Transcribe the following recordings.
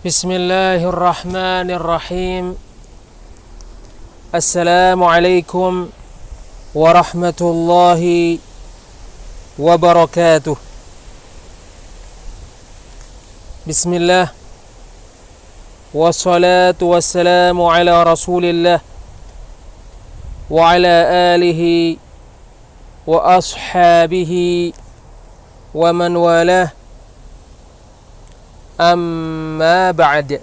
Bismillahirrahmanirrahim. Assalamualaikum warahmatullahi wabarakatuh. Bismillah. Wassalatu wassalamu ala rasulillah wa ala alihi wa ashabihi wa man walah. Amma ba'd.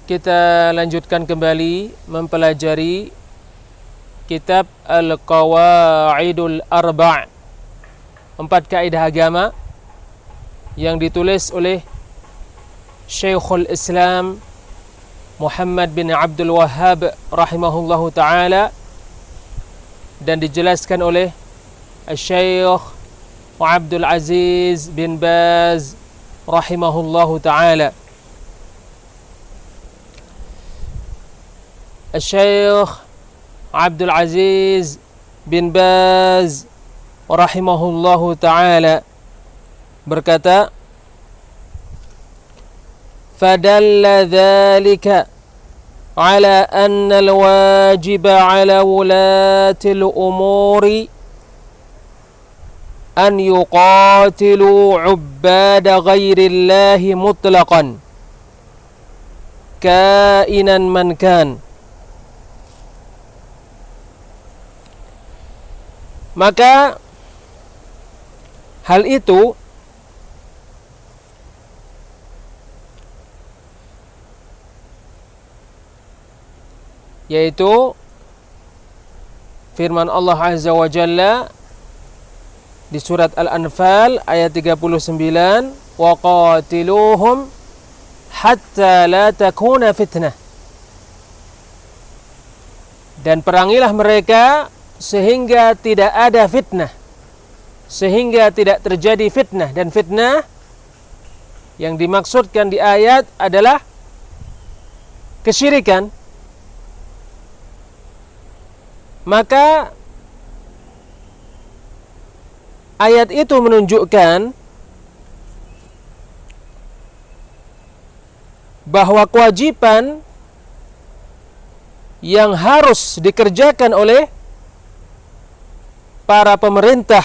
Kita lanjutkan kembali mempelajari kitab Al-Qawaidul Arba', 4 kaidah agama yang ditulis oleh Syekhul Islam Muhammad bin Abdul Wahhab rahimahullahu ta'ala dan dijelaskan oleh Syekh Abdul Aziz bin Baz rahimahullahu ta'ala. Syekh Abdul Aziz bin Baz rahimahullahu ta'ala berkata, fadalla dhalika ala anna al-wajiba ala wulati al-umuri an yuqatilu ubbada ghairillahi mutlaqan kainan man kan. Maka hal itu yaitu firman Allah Azza wa Jalla di surat Al-Anfal ayat 39, wa qatiluhum hatta la takuna fitnah, dan perangilah mereka sehingga tidak ada fitnah, sehingga tidak terjadi fitnah. Dan fitnah yang dimaksudkan di ayat adalah kesyirikan. Maka ayat itu menunjukkan bahwa kewajiban yang harus dikerjakan oleh para pemerintah,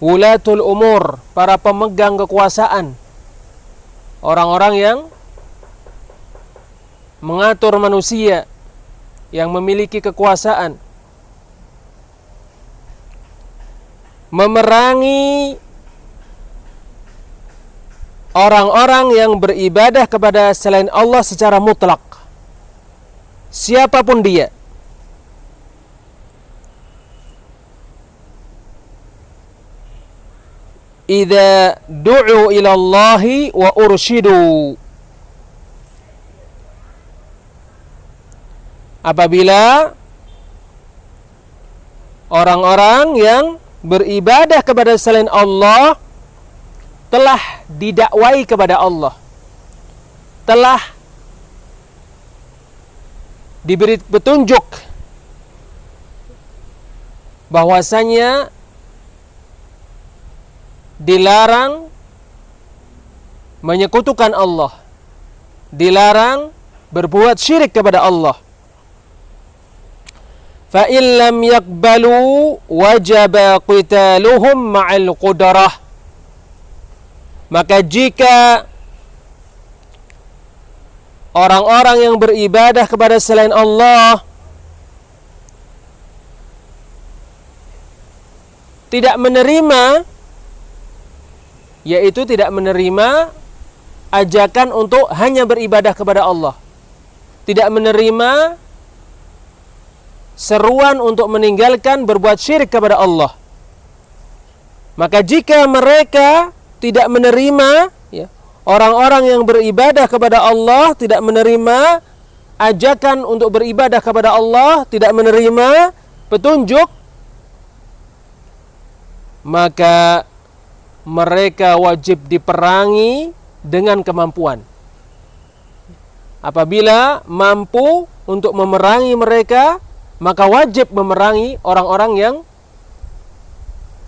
wulatul umur, para pemegang kekuasaan, orang-orang yang mengatur manusia, yang memiliki kekuasaan, memerangi orang-orang yang beribadah kepada selain Allah secara mutlak, siapapun dia. Idza du'u ila Allahi wa urshidu, apabila orang-orang yang beribadah kepada selain Allah telah didakwai kepada Allah, telah diberi petunjuk bahwasanya dilarang menyekutukan Allah, dilarang berbuat syirik kepada Allah. Fa in lam yaqbalu wajaba qitaluhum ma'al qudrah. Maka jika orang-orang yang beribadah kepada selain Allah tidak menerima, yaitu tidak menerima ajakan untuk hanya beribadah kepada Allah, tidak menerima seruan untuk meninggalkan berbuat syirik kepada Allah, maka jika mereka tidak menerima, ya, orang-orang yang beribadah kepada Allah tidak menerima ajakan untuk beribadah kepada Allah, tidak menerima petunjuk, maka mereka wajib diperangi dengan kemampuan. Apabila mampu untuk memerangi mereka, maka wajib memerangi orang-orang yang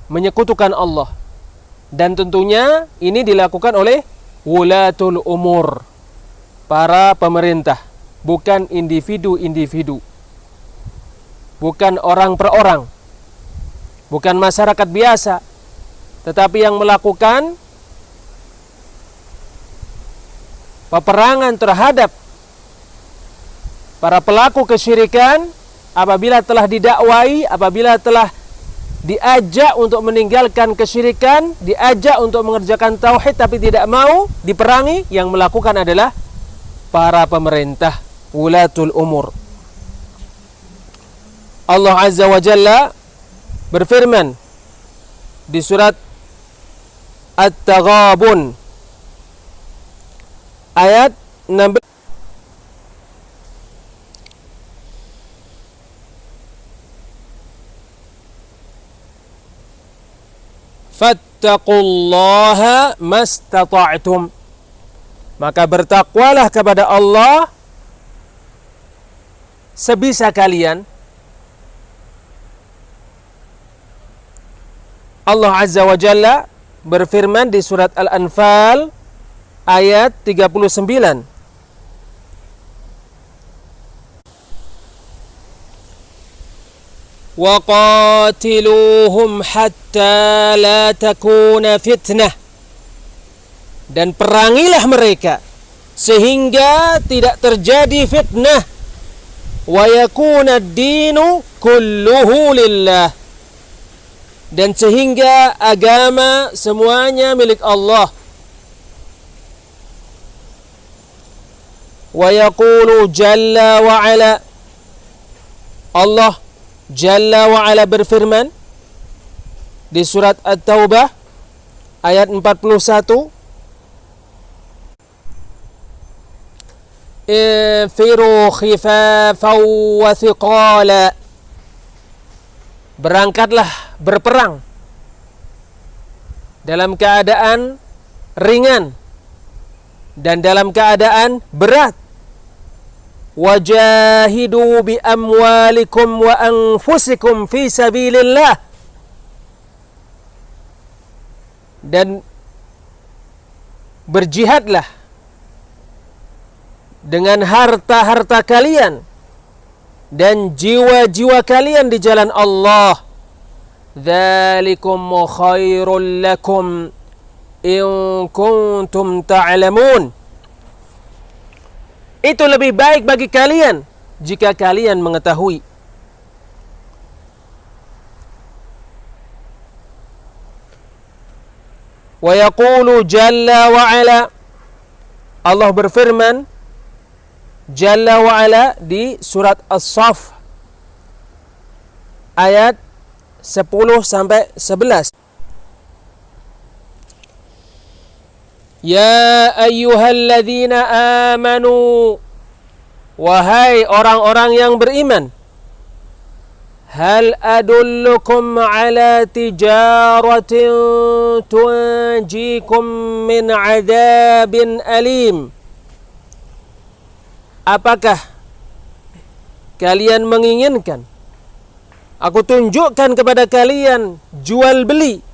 menyekutukan Allah, Dan tentunya ini dilakukan oleh wulatul umur, para pemerintah, bukan individu-individu, bukan orang per orang, bukan masyarakat biasa, tetapi yang melakukan peperangan terhadap para pelaku kesyirikan apabila telah didakwai, apabila telah diajak untuk meninggalkan kesyirikan, diajak untuk mengerjakan tauhid tapi tidak mau diperangi, yang melakukan adalah para pemerintah, wulatul umur. Allah Azza wa Jalla berfirman di surat At-Taghabun ayat 16, fattaqullaha mastata'tum, maka bertakwalah kepada Allah sebisa kalian. Allah Azza wa Jalla berfirman di surat Al-Anfal ayat 39, وَقَاتِلُوهُمْ حَتَّى لَا تَكُونَ فِتْنَةً, dan perangilah mereka sehingga tidak terjadi fitnah, وَيَكُونَ الدِّينُ كُلُّهُ لِلَّهِ, dan sehingga agama semuanya milik Allah. وَيَقُولُ جَلَّ وَعَلَى, Allah Jalla wa Ala berfirman di surat At-Taubah ayat 41, infiru khifafan wa thiqala, berangkatlah berperang dalam keadaan ringan dan dalam keadaan berat. Wajahidu bi amwalikum wa anfusikum fi sabilillah, dan berjihadlah dengan harta-harta kalian dan jiwa-jiwa kalian di jalan Allah. Dzalikum khairul lakum in kuntum ta'lamun, itu lebih baik bagi kalian jika kalian mengetahui. Wa yaqulu jalla wa ala, Allah berfirman jalla wa ala di surat As-Saff ayat 10 sampai 11. Ya ayyuhalladzina amanu, wahai orang-orang yang beriman, hal adullukum ala tijaratin tunjikum min adzabin alim, apakah kalian menginginkan aku tunjukkan kepada kalian jual beli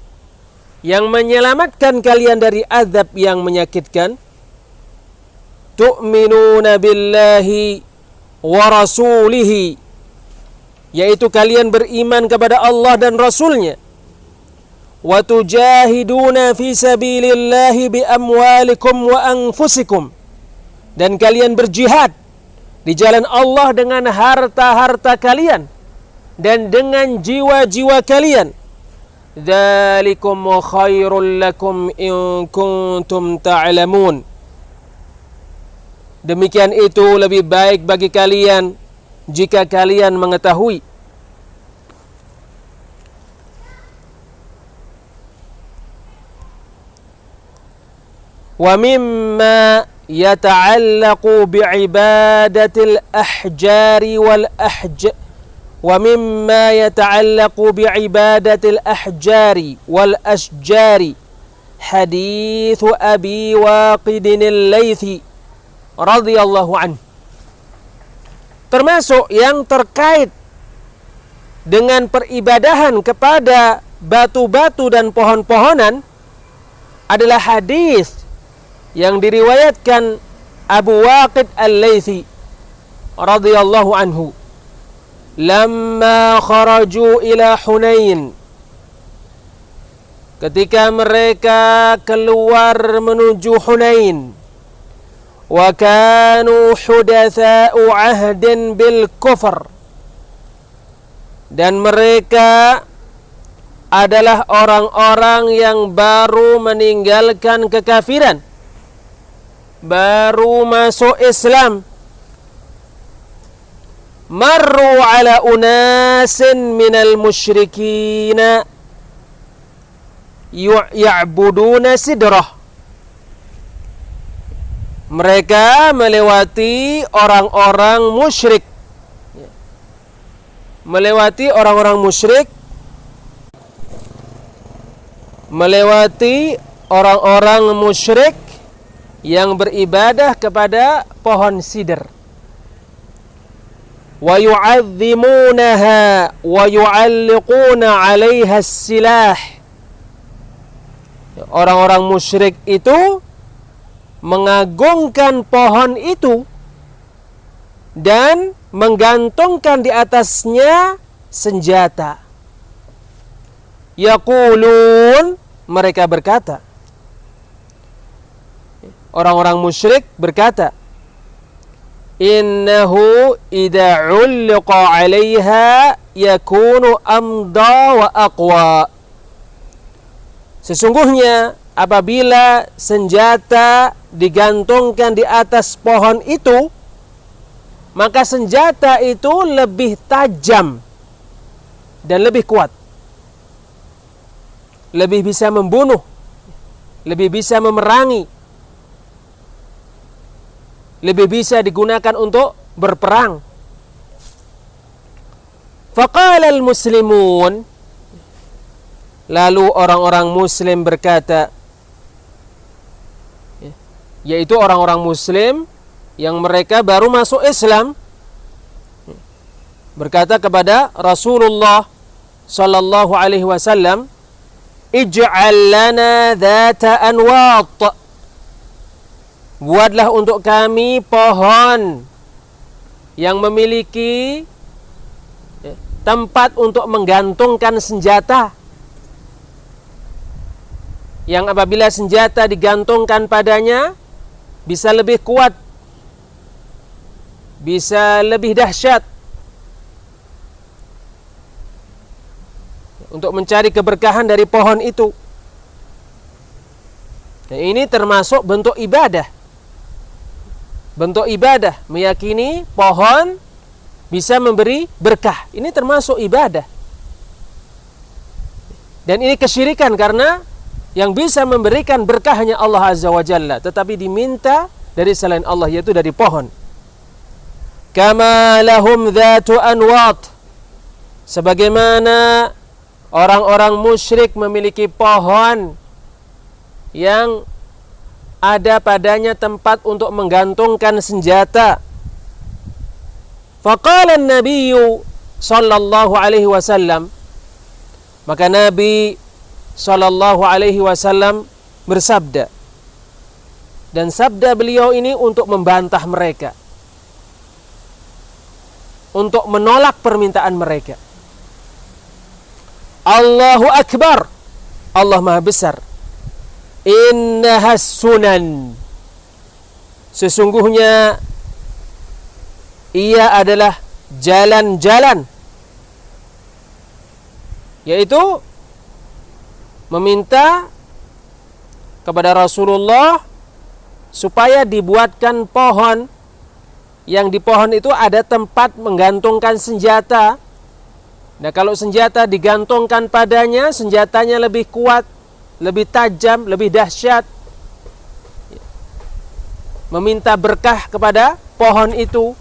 yang menyelamatkan kalian dari azab yang menyakitkan? Tu'minuna billahi wa rasulihi, yaitu kalian beriman kepada Allah dan Rasulnya. Wa tujahiduna fi sabilillahi bi amwalikum wa anfusikum, dan kalian berjihad di jalan Allah dengan harta-harta kalian dan dengan jiwa-jiwa kalian. Dzalikum khairul lakum in kuntum ta'lamun, demikian itu lebih baik bagi kalian jika kalian mengetahui. Wa mimma yata'allaqu bi'ibadatil ahjari wal ومما يتعلق بعبادة الأحجار والأشجار حديث أبي واقد الليثي رضي الله عنه, termasuk yang terkait dengan peribadahan kepada batu-batu dan pohon-pohonan adalah hadis yang diriwayatkan Abu Waqid Al-Laythi radhiyallahu anhu. Lamma kharaju ila Hunain, ketika mereka keluar menuju Hunain, wa kanu hudatsa'u ahdin bil kufr, dan mereka adalah orang-orang yang baru meninggalkan kekafiran, baru masuk Islam. Marru ala unasin minal musyrikina ya'buduna sidrah. Mereka melewati orang-orang musyrik, melewati orang-orang musyrik, melewati orang-orang musyrik yang beribadah kepada pohon sidr. Wa yu'azzimunaha wa yu'alliquna 'alaiha as-silah. Orang-orang musyrik itu mengagungkan pohon itu dan menggantungkan di atasnya senjata. Yaqulun, mereka berkata, orang-orang musyrik berkata, innahu idza 'ulliqa 'alaiha yakunu amda wa aqwa. Sesungguhnya apabila senjata digantungkan di atas pohon itu, maka senjata itu lebih tajam dan lebih kuat, lebih bisa membunuh, lebih bisa memerangi, lebih bisa digunakan untuk berperang. Faqala al-muslimun, lalu orang-orang muslim berkata, yaitu orang-orang muslim yang mereka baru masuk Islam, berkata kepada Rasulullah sallallahu alaihi wasallam, ij'al lana dhata anwat, buatlah untuk kami pohon yang memiliki tempat untuk menggantungkan senjata, yang apabila senjata digantungkan padanya bisa lebih kuat, bisa lebih dahsyat, untuk mencari keberkahan dari pohon itu. Dan ini termasuk bentuk ibadah. Bentuk ibadah, meyakini pohon bisa memberi berkah. Ini termasuk ibadah. Dan ini kesyirikan karena yang bisa memberikan berkah hanya Allah Azza wa Jalla, tetapi diminta dari selain Allah, yaitu dari pohon. Kama lahum dhatu anwat, sebagaimana orang-orang musyrik memiliki pohon yang ada padanya tempat untuk menggantungkan senjata. Faqala an-nabiyyu sallallahu alaihi wasallam, maka Nabi sallallahu alaihi wasallam bersabda, dan sabda beliau ini untuk membantah mereka, untuk menolak permintaan mereka. Allahu Akbar, Allah Maha Besar. Innahas sunan, sesungguhnya ia adalah jalan-jalan, yaitu meminta kepada Rasulullah supaya dibuatkan pohon, yang di pohon itu ada tempat menggantungkan senjata. Nah, kalau senjata digantungkan padanya, senjatanya lebih kuat, lebih tajam, lebih dahsyat. Meminta berkah kepada pohon itu.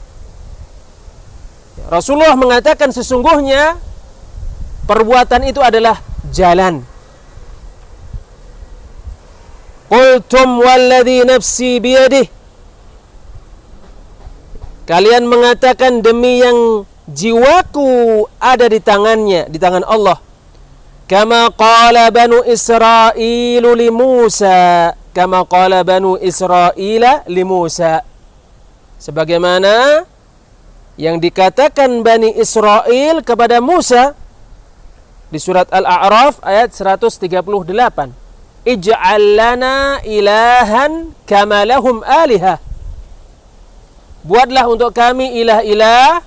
Rasulullah mengatakan sesungguhnya perbuatan itu adalah jalan. Qultum walladhi nafsi biyadih, kalian mengatakan demi yang jiwaku ada di tangannya, di tangan Allah. kama qala banu Israil li Musa, kama qala banu Israil li Musa, sebagaimana yang dikatakan Bani Israel kepada Musa di surat Al-A'raf ayat 138. Ij'al lana ilahan kama lahum alihah. Buatlah untuk kami ilah-ilah,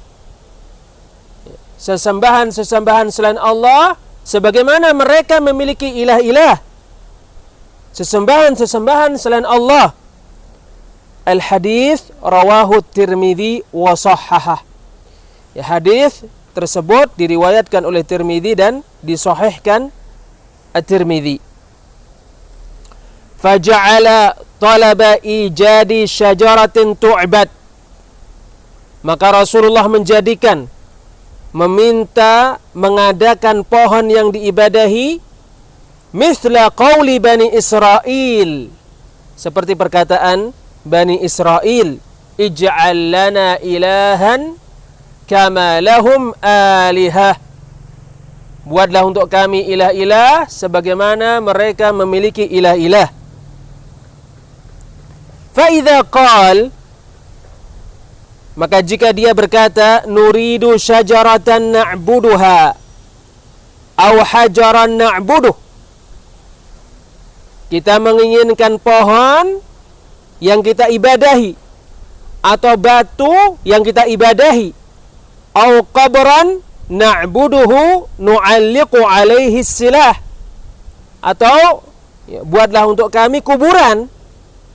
sesembahan-sesembahan selain Allah, sebagaimana mereka memiliki ilah-ilah, sesembahan-sesembahan selain Allah. Al-hadis rawahu Tirmidzi wa sahhahah. Ya, hadis tersebut diriwayatkan oleh Tirmidzi dan disahihkan At-Tirmidzi. Faja'ala talaba ijadi syajaratin tu'bad. Maka Rasulullah menjadikan, meminta mengadakan pohon yang diibadahi, mithla qauli Bani Israil, seperti perkataan Bani Israil, ij'al lana ilahan kama lahum alihah. Buatlah untuk kami ilah-ilah sebagaimana mereka memiliki ilah-ilah. Fa idza qal, maka jika dia berkata, nuridu syajaratan na'buduha aw hajaran na'buduh, kita menginginkan pohon yang kita ibadahi atau batu yang kita ibadahi, au qabran na'buduhu nu'alliqu alaihi silah, atau ya, buatlah untuk kami kuburan,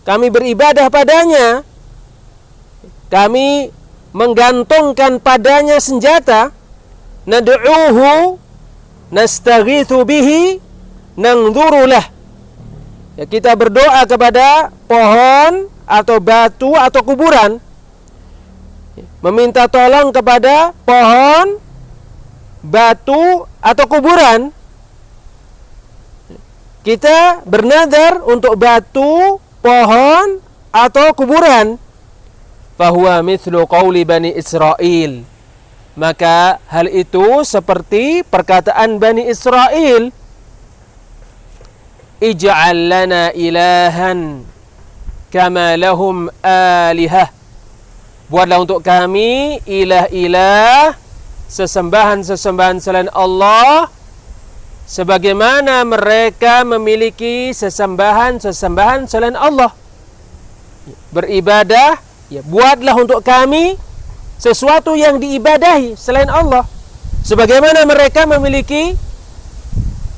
kami beribadah padanya, kami menggantungkan padanya senjata, nad'uhu nastaghithu bihi nanzuru lah. Ya, kita berdoa kepada pohon atau batu atau kuburan, meminta tolong kepada pohon, batu atau kuburan. Kita bernadar untuk batu, pohon atau kuburan. Fahuwa mithlu qauli Bani Israil, maka hal itu seperti perkataan Bani Israil, ij'al lana ilahan kama lahum alihah. Buatlah untuk kami ilah-ilah, sesembahan-sesembahan selain Allah, sebagaimana mereka memiliki sesembahan-sesembahan selain Allah. Beribadah, ya, buatlah untuk kami sesuatu yang diibadahi selain Allah, sebagaimana mereka memiliki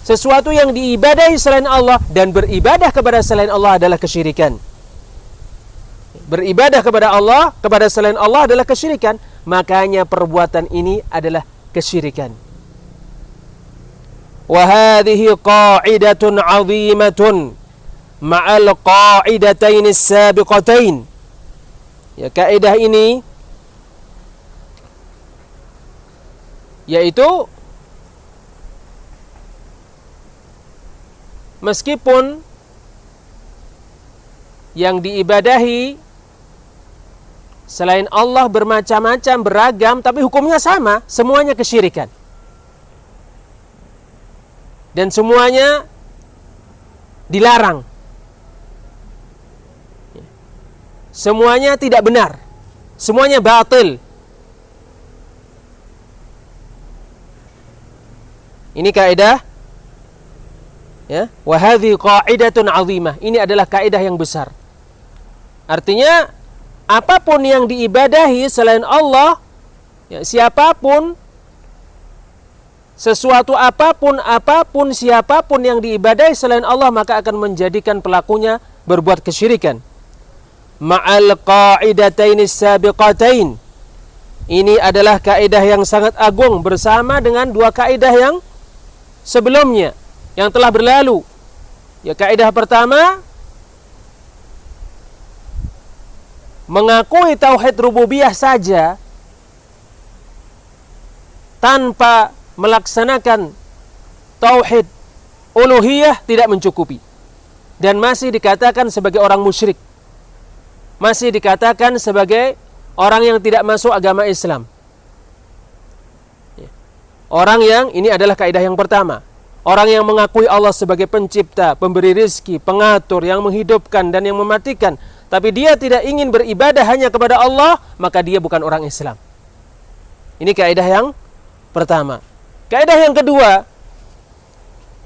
sesuatu yang diibadahi selain Allah. Dan beribadah kepada selain Allah adalah kesyirikan. Beribadah kepada Allah, kepada selain Allah adalah kesyirikan. Makanya perbuatan ini adalah kesyirikan. Wa hadhihi qa'idatun 'azimatun ma'al qa'idatain as-sabiqatain. Ya, kaidah ini yaitu meskipun yang diibadahi selain Allah bermacam-macam, beragam, tapi hukumnya sama, semuanya kesyirikan. Dan semuanya dilarang. Semuanya tidak benar. Semuanya batil. Ini kaidah, ya, wa hadhihi qa'idatun 'azimah. Ini adalah kaidah yang besar. Artinya apapun yang diibadahi selain Allah, ya, siapapun, sesuatu apapun, siapapun yang diibadahi selain Allah, maka akan menjadikan pelakunya berbuat kesyirikan. Ma'al qa'idataini sabiqatain. Ini adalah kaidah yang sangat agung bersama dengan dua kaidah yang sebelumnya yang telah berlalu. Ya, kaidah pertama mengakui tauhid rububiyah saja tanpa melaksanakan tauhid uluhiyah tidak mencukupi, dan masih dikatakan sebagai orang musyrik, masih dikatakan sebagai orang yang tidak masuk agama Islam. Orang yang, ini adalah kaidah yang pertama, orang yang mengakui Allah sebagai pencipta, pemberi rizki, pengatur, yang menghidupkan dan yang mematikan, tapi dia tidak ingin beribadah hanya kepada Allah, maka dia bukan orang Islam. Ini kaidah yang pertama. Kaidah yang kedua,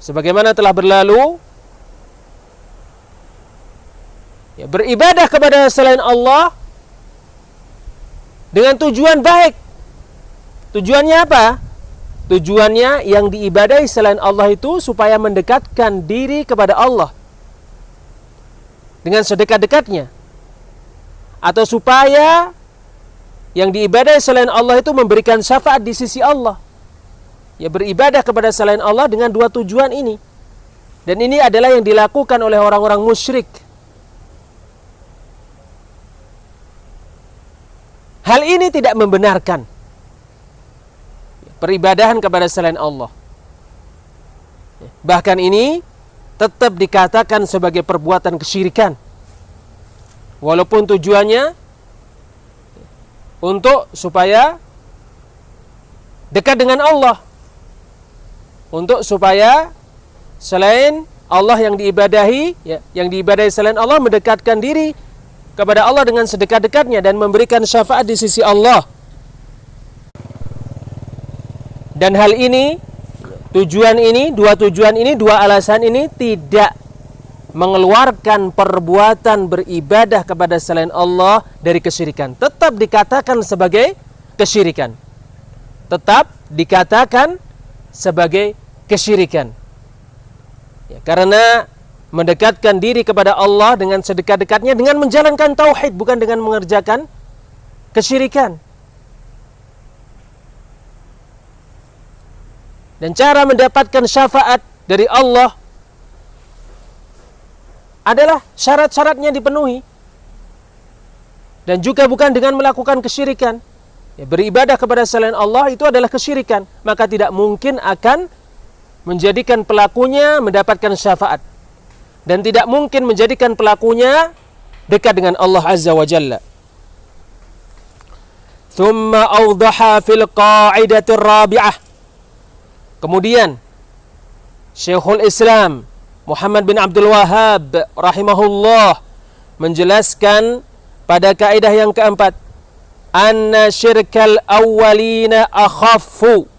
sebagaimana telah berlalu, beribadah kepada selain Allah dengan tujuan baik. Tujuannya apa? Tujuannya yang diibadahi selain Allah itu supaya mendekatkan diri kepada Allah dengan sedekat-dekatnya, atau supaya yang diibadahi selain Allah itu memberikan syafaat di sisi Allah. Beribadah kepada selain Allah dengan dua tujuan ini. Dan ini adalah yang dilakukan oleh orang-orang musyrik. Hal ini tidak membenarkan peribadahan kepada selain Allah. Bahkan ini tetap dikatakan sebagai perbuatan kesyirikan, walaupun tujuannya untuk supaya dekat dengan Allah, untuk supaya selain Allah yang diibadahi, yang diibadahi selain Allah mendekatkan diri kepada Allah dengan sedekat-dekatnya dan memberikan syafaat di sisi Allah. Dan hal ini, dua tujuan ini, dua alasan ini tidak mengeluarkan perbuatan beribadah kepada selain Allah dari kesyirikan. Tetap dikatakan sebagai kesyirikan. Tetap dikatakan sebagai kesyirikan. Karena mendekatkan diri kepada Allah dengan sedekat-dekatnya dengan menjalankan tauhid, bukan dengan mengerjakan kesyirikan. Dan cara mendapatkan syafaat dari Allah adalah syarat-syaratnya dipenuhi. Dan juga bukan dengan melakukan kesyirikan. Beribadah kepada selain Allah itu adalah kesyirikan. Maka tidak mungkin akan menjadikan pelakunya mendapatkan syafaat. Dan tidak mungkin menjadikan pelakunya dekat dengan Allah Azza wa Jalla. Thumma awdaha fil qa'idatir rabi'ah. Kemudian Syekhul Islam Muhammad bin Abdul Wahhab rahimahullah menjelaskan pada kaidah yang keempat, anna syirkal awwalina akhaffu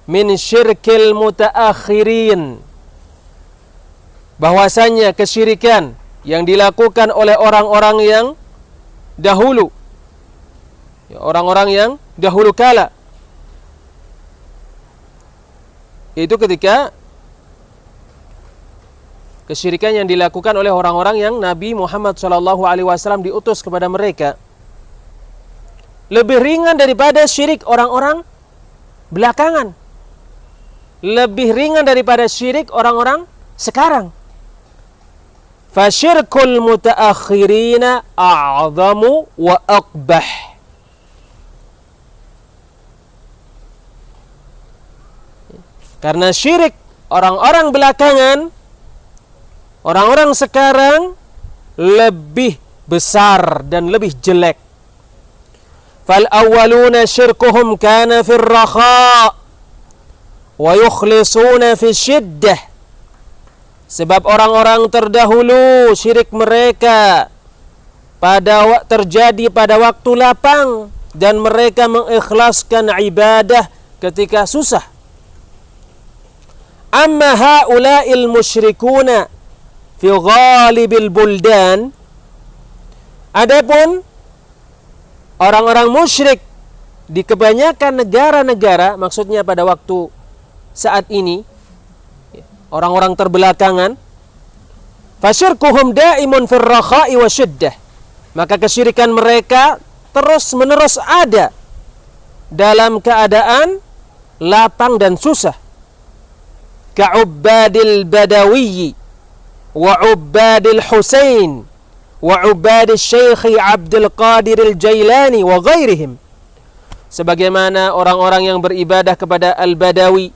min syirkil mutaakhirin. Bahwasanya kesyirikan yang dilakukan oleh orang-orang yang dahulu, orang-orang yang dahulu kala, itu ketika kesyirikan yang dilakukan oleh orang-orang yang Nabi Muhammad SAW diutus kepada mereka lebih ringan daripada syirik orang-orang belakangan, lebih ringan daripada syirik orang-orang sekarang. Fasyirkul mutaakhirina a'zamu wa aqbah. Karena syirik orang-orang belakangan, orang-orang sekarang lebih besar dan lebih jelek. Fal awwaluna syirkuhum kana fir rakha wa yukhlisuna fi syiddah. Sebab orang-orang terdahulu syirik mereka terjadi pada waktu lapang dan mereka mengikhlaskan ibadah ketika susah. Amma haula'il musyrikuna fi ghalibil buldan. Adapun orang-orang musyrik di kebanyakan negara-negara, maksudnya pada waktu saat ini, orang-orang terbelakangan, fasyirkuhum daimun fir rakha'i wa syiddah. Maka kesyirikan mereka terus-menerus ada dalam keadaan lapang dan susah. Ka'ubbadil badawiyyi wa ubbadil Husain wa ubbadil Syekh Abdul Qadir al-Jailani wa ghairihim. Sebagaimana orang-orang yang beribadah kepada Al-Badawi,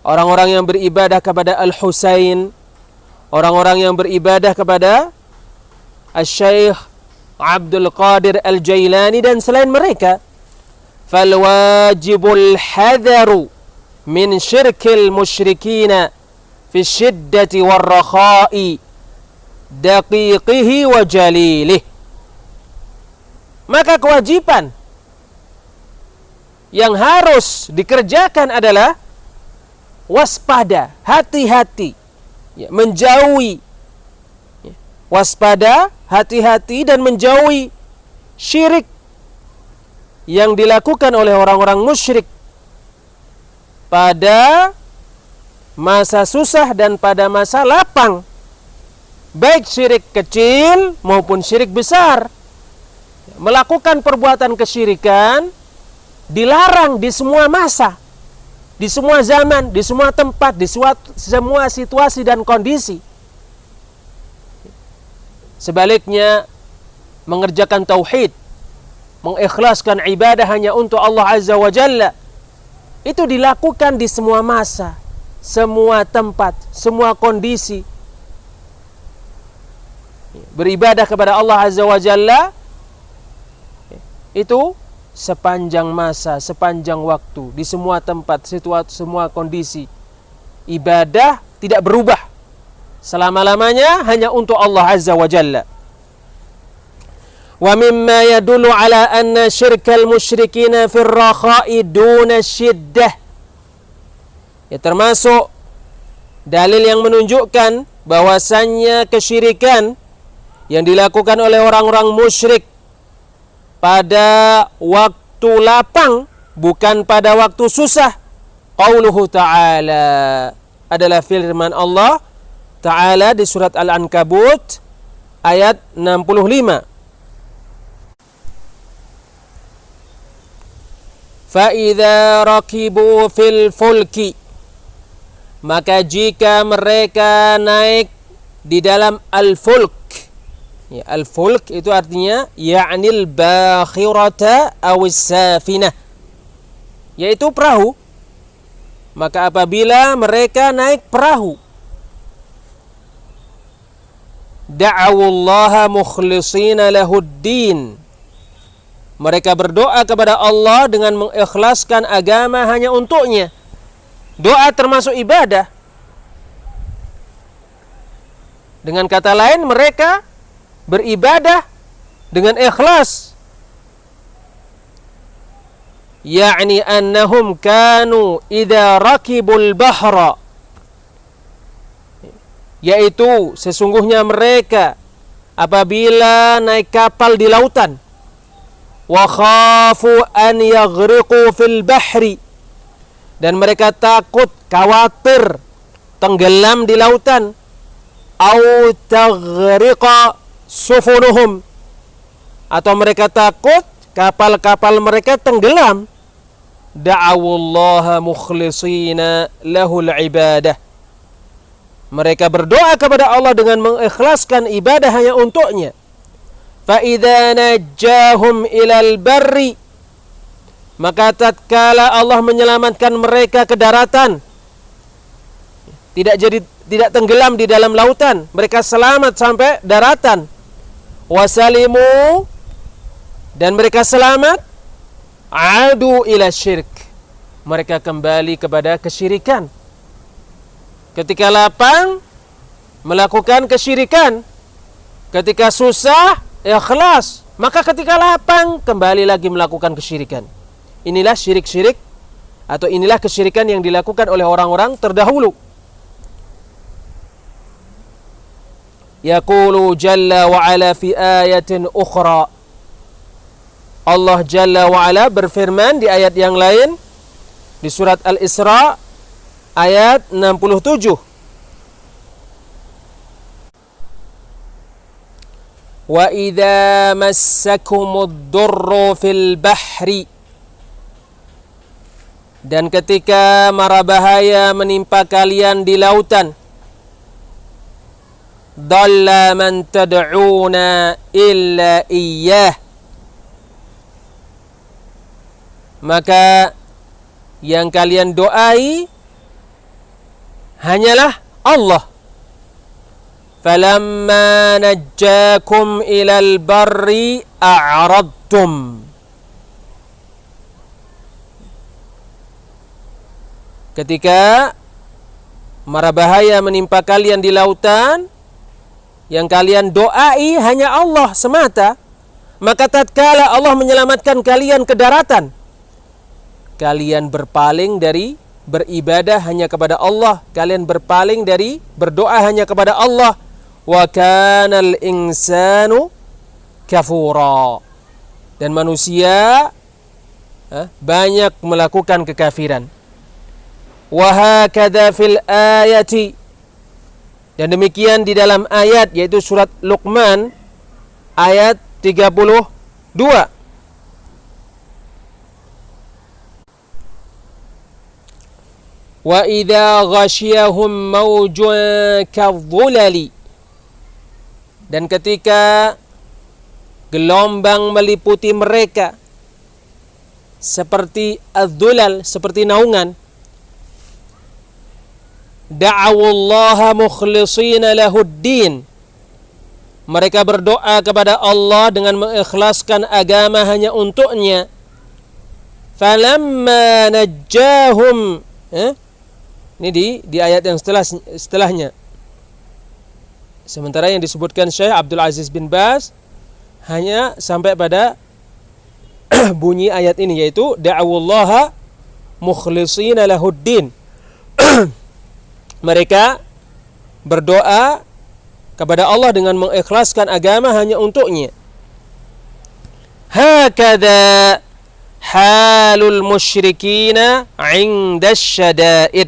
orang-orang yang beribadah kepada Al-Husain, orang-orang yang beribadah kepada Al-Syekh Abdul Qadir al-Jailani dan selain mereka. Fal wajibul hadaru min syirkil musyrikina fi syiddati warrakha'i daqiqihi wa jalilih. Maka kewajiban yang harus dikerjakan adalah waspada, hati-hati, ya, menjauhi, ya, waspada, hati-hati dan menjauhi syirik yang dilakukan oleh orang-orang musyrik pada masa susah dan pada masa lapang, baik syirik kecil maupun syirik besar. Melakukan perbuatan kesyirikan dilarang di semua masa, di semua zaman, di semua tempat, di semua situasi dan kondisi. Sebaliknya, mengerjakan tauhid, mengikhlaskan ibadah hanya untuk Allah Azza wa Jalla, itu dilakukan di semua masa, semua tempat, semua kondisi. Beribadah kepada Allah Azza wa Jalla itu sepanjang masa, sepanjang waktu, di semua tempat, situasi, semua kondisi. Ibadah tidak berubah selama-lamanya, hanya untuk Allah Azza wa Jalla. Wa mimma yadullu ala anna syirkal musyrikina fir rakha'i duna syiddah. Ya, termasuk dalil yang menunjukkan bahwasannya kesyirikan yang dilakukan oleh orang-orang musyrik pada waktu lapang, bukan pada waktu susah. Qauluhu ta'ala, adalah firman Allah Ta'ala di surat Al-Ankabut ayat 65. Fa'idha rakibu fil fulki, maka jika mereka naik di dalam al-fulk. Ya, al-fulk itu artinya ya'nil bakhirata awis safinah, yaitu perahu. Maka apabila mereka naik perahu, da'awullaha mukhlishina lahuddin, mereka berdoa kepada Allah dengan mengikhlaskan agama hanya untuknya. Doa termasuk ibadah. Dengan kata lain, mereka beribadah dengan ikhlas. Ya'ni annahum kanu idza rakibul bahra, yaitu sesungguhnya mereka apabila naik kapal di lautan, wa khafu an yaghriqu fil bahri, dan mereka takut, khawatir tenggelam di lautan, au taghriqa sufunuhum, atau mereka takut kapal-kapal mereka tenggelam, da'awullaha mukhlishina lahul ibadah, mereka berdoa kepada Allah dengan mengikhlaskan ibadah hanya untuknya. Fa idza najjahum ilal barri, maka tatkala Allah menyelamatkan mereka ke daratan, tidak tenggelam di dalam lautan, mereka selamat sampai daratan. Wasalimu, dan mereka selamat, adu ila syirk, mereka kembali kepada kesyirikan. Ketika lapang, melakukan kesyirikan. Ketika susah, ikhlas. Maka ketika lapang, kembali lagi melakukan kesyirikan. Inilah syirik-syirik, atau inilah kesyirikan yang dilakukan oleh orang-orang terdahulu. Yaqulu jalla wa ala fi ayatin ukhra, Allah jalla wa ala berfirman di ayat yang lain di surat Al-Isra ayat 67. Wa idza massakumud durru fil bahri, dan ketika mara bahaya menimpa kalian di lautan, dalla man tad'una illa iyyah, maka yang kalian doai hanyalah Allah. Falamma najjakum ilal barri a'radtum, ketika mara bahaya menimpa kalian di lautan, yang kalian doai hanya Allah semata, maka tatkala Allah menyelamatkan kalian ke daratan, kalian berpaling dari beribadah hanya kepada Allah, kalian berpaling dari berdoa hanya kepada Allah. Wa kanal insanu kafura. Dan manusia banyak melakukan kekafiran. Wa hakadha fil ayati. Dan demikian di dalam ayat, yaitu surat Luqman ayat 32. Wa idza ghasyiyahum mawjun kadh-dhulali. Dan ketika gelombang meliputi mereka seperti adh-dhulal, seperti naungan, da'awullaha mukhlishina lahuddin. Mereka berdoa kepada Allah dengan mengikhlaskan agama hanya untuknya. Falamma najjahum, ini di ayat yang setelahnya. Sementara yang disebutkan Syekh Abdul Aziz bin Baz hanya sampai pada bunyi ayat ini, yaitu da'awullaha mukhlishina lahuddin. Mereka berdoa kepada Allah dengan mengikhlaskan agama hanya untuknya. Hakadha halul musyrikina 'inda syada'id.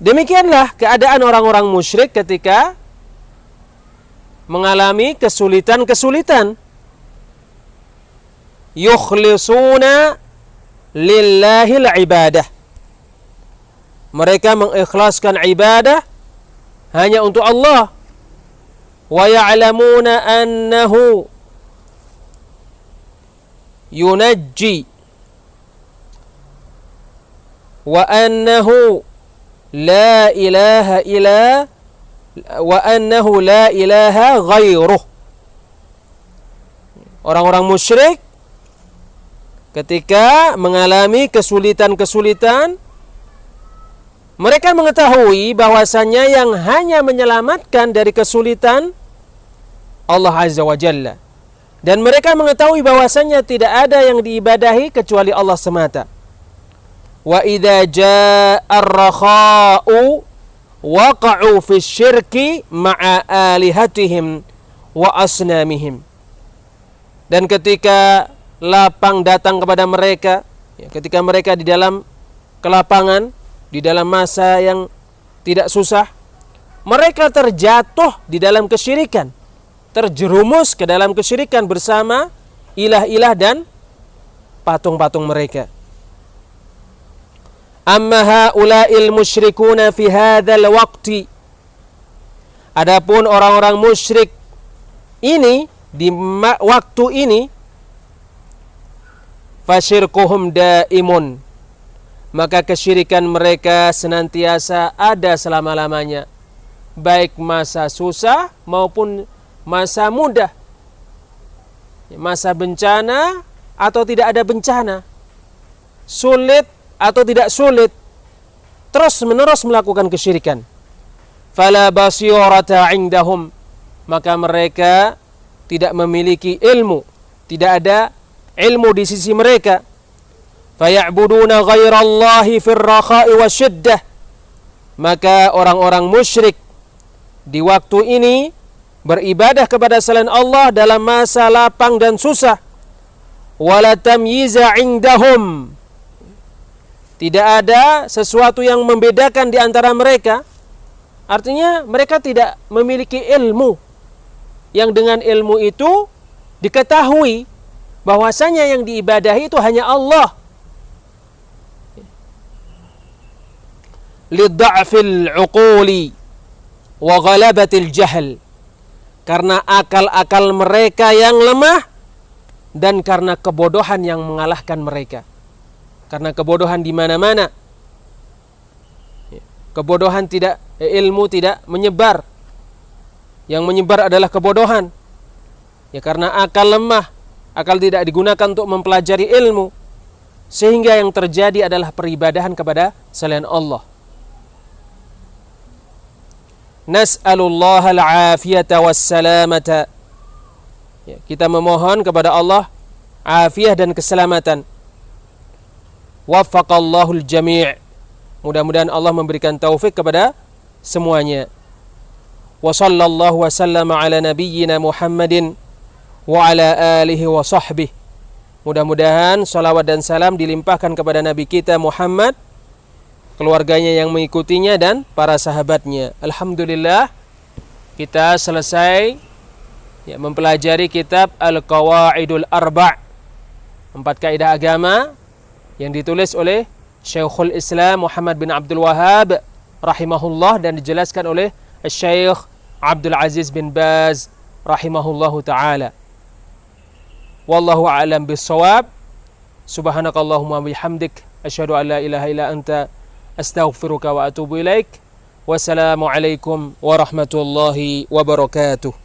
Demikianlah keadaan orang-orang musyrik ketika mengalami kesulitan-kesulitan. Yukhlisuna lillahil ibadah. Mereka mengikhlaskan ibadah hanya untuk Allah. Wa ya'lamuna annahu yunajji wa annahu la ilaha illa wa annahu la ilaha ghairuh. Orang-orang musyrik ketika mengalami kesulitan-kesulitan, mereka mengetahui bahwasannya yang hanya menyelamatkan dari kesulitan Allah Azza wa Jalla. Dan mereka mengetahui bahwasannya tidak ada yang diibadahi kecuali Allah semata. Wa idza jaa ar-rakha'u waqa'u fi syirki ma'a alihatihim wa asnamihim. Dan ketika lapang datang kepada mereka, ketika mereka di dalam kelapangan, di dalam masa yang tidak susah, mereka terjatuh di dalam kesyirikan, terjerumus ke dalam kesyirikan bersama ilah-ilah dan patung-patung mereka. Amma haula'il musyrikuna fi hadzal waqti. Adapun orang-orang musyrik ini di waktu ini, fasyirkuhum daimun, maka kesyirikan mereka senantiasa ada selama-lamanya, baik masa susah maupun masa mudah, masa bencana atau tidak ada bencana, sulit atau tidak sulit, terus menerus melakukan kesyirikan. Fala basirata indahum, maka mereka tidak memiliki ilmu, tidak ada ilmu di sisi mereka. Faya'buduna ghairallahi fir rakha'i wasyiddah, maka orang-orang musyrik di waktu ini beribadah kepada selain Allah dalam masa lapang dan susah. Wala tamyiza indahum, tidak ada sesuatu yang membedakan di antara mereka. Artinya mereka tidak memiliki ilmu yang dengan ilmu itu diketahui bahwasanya yang diibadahi itu hanya Allah. Lidda'fil uquli wa ghalabatil jahl, karena akal-akal mereka yang lemah dan karena kebodohan yang mengalahkan mereka. Karena kebodohan di mana-mana, kebodohan tidak, ilmu tidak menyebar. Yang menyebar adalah kebodohan. Ya, karena akal lemah, akal tidak digunakan untuk mempelajari ilmu, sehingga yang terjadi adalah peribadahan kepada selain Allah. Nas'alullah al-afiyata was-salamata. Ya, kita memohon kepada Allah afiah dan keselamatan. Waffaqallahul jami'. Mudah-mudahan Allah memberikan taufik kepada semuanya. Wa sallallahu wa sallama ala nabiyyina Muhammadin wa ala alihi wa sahbihi. Mudah-mudahan salawat dan salam dilimpahkan kepada Nabi kita Muhammad, keluarganya yang mengikutinya dan para sahabatnya. Alhamdulillah, kita selesai mempelajari kitab Al-Qawaidul Arba', 4 kaidah agama yang ditulis oleh Syekhul Islam Muhammad bin Abdul Wahhab rahimahullah dan dijelaskan oleh Syekh Abdul Aziz bin Baz rahimahullahu taala. Wallahu a'lam bis-shawab. Subhanakallahumma bihamdik asyhadu an la ilaha illa anta astaghfiruka wa atubu ilaik. Wassalamu alaikum warahmatullahi wabarakatuh.